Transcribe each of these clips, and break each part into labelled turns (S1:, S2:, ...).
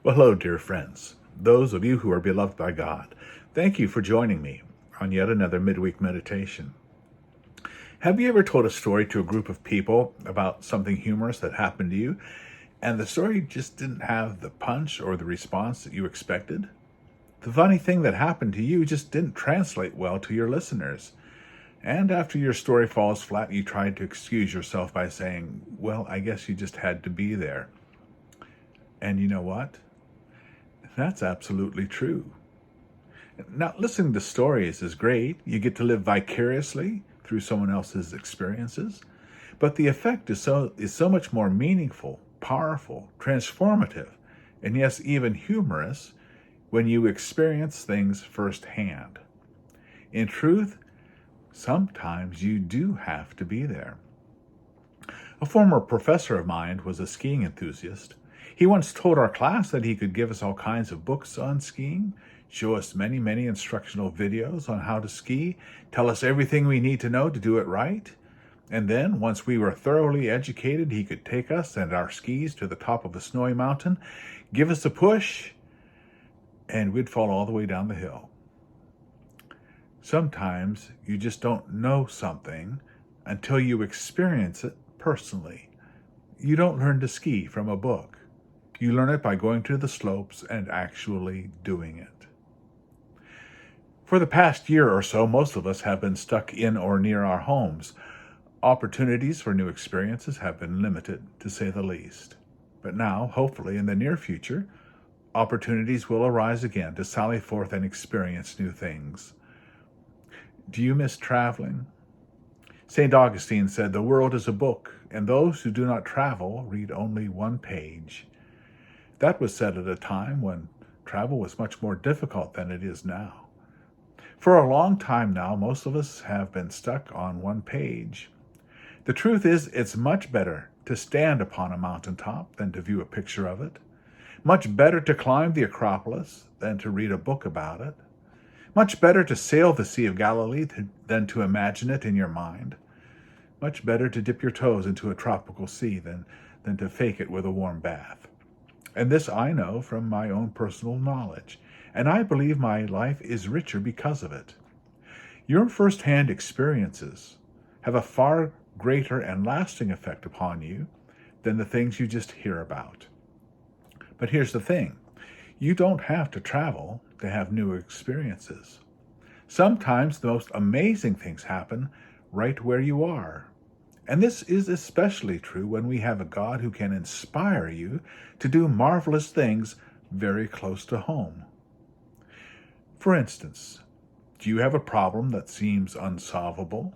S1: Well, hello, dear friends. Those of you who are beloved by God, thank you for joining me on yet another midweek meditation. Have you ever told a story to a group of people about something humorous that happened to you, and the story just didn't have the punch or the response that you expected? The funny thing that happened to you just didn't translate well to your listeners. And after your story falls flat, you tried to excuse yourself by saying, well, I guess you just had to be there. And you know what? That's absolutely true. Now, listening to stories is great. You get to live vicariously through someone else's experiences. But the effect is so much more meaningful, powerful, transformative, and yes, even humorous when you experience things firsthand. In truth, sometimes you do have to be there. A former professor of mine was a skiing enthusiast. He once told our class that he could give us all kinds of books on skiing, show us many instructional videos on how to ski, tell us everything we need to know to do it right. And then, once we were thoroughly educated, he could take us and our skis to the top of a snowy mountain, give us a push, and we'd fall all the way down the hill. Sometimes you just don't know something until you experience it personally. You don't learn to ski from a book. You learn it by going to the slopes and actually doing it. For the past year or so, most of us have been stuck in or near our homes. Opportunities for new experiences have been limited, to say the least. But now, hopefully in the near future, opportunities will arise again to sally forth and experience new things. Do you miss traveling? St. Augustine said, "The world is a book, and those who do not travel read only one page." That was said at a time when travel was much more difficult than it is now. For a long time now, most of us have been stuck on one page. The truth is, it's much better to stand upon a mountaintop than to view a picture of it. Much better to climb the Acropolis than to read a book about it. Much better to sail the Sea of Galilee than to imagine it in your mind. Much better to dip your toes into a tropical sea than to fake it with a warm bath. And this I know from my own personal knowledge, and I believe my life is richer because of it. Your first-hand experiences have a far greater and lasting effect upon you than the things you just hear about. But here's the thing. You don't have to travel to have new experiences. Sometimes the most amazing things happen right where you are. And this is especially true when we have a God who can inspire you to do marvelous things very close to home. For instance, do you have a problem that seems unsolvable?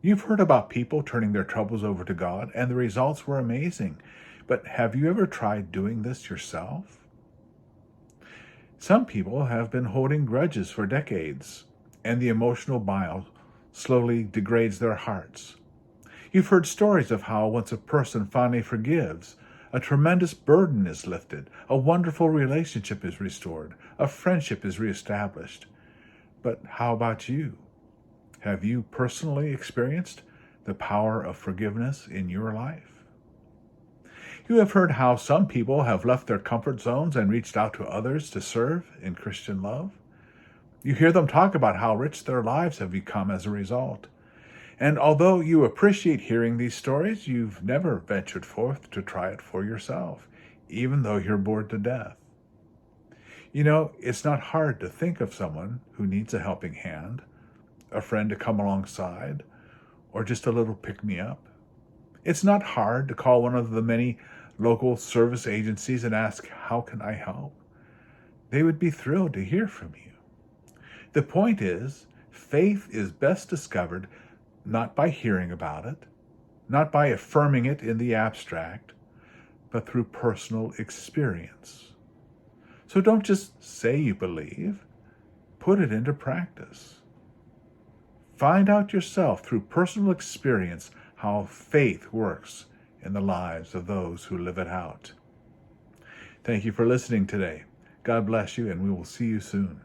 S1: You've heard about people turning their troubles over to God, and the results were amazing. But have you ever tried doing this yourself? Some people have been holding grudges for decades, and the emotional bile slowly degrades their hearts. You've heard stories of how once a person finally forgives, a tremendous burden is lifted, a wonderful relationship is restored, a friendship is reestablished. But how about you? Have you personally experienced the power of forgiveness in your life? You have heard how some people have left their comfort zones and reached out to others to serve in Christian love. You hear them talk about how rich their lives have become as a result. And although you appreciate hearing these stories, you've never ventured forth to try it for yourself, even though you're bored to death. You know, it's not hard to think of someone who needs a helping hand, a friend to come alongside, or just a little pick-me-up. It's not hard to call one of the many local service agencies and ask, "How can I help?" They would be thrilled to hear from you. The point is, faith is best discovered not by hearing about it, not by affirming it in the abstract, but through personal experience. So don't just say you believe, put it into practice. Find out yourself through personal experience how faith works in the lives of those who live it out. Thank you for listening today. God bless you, and we will see you soon.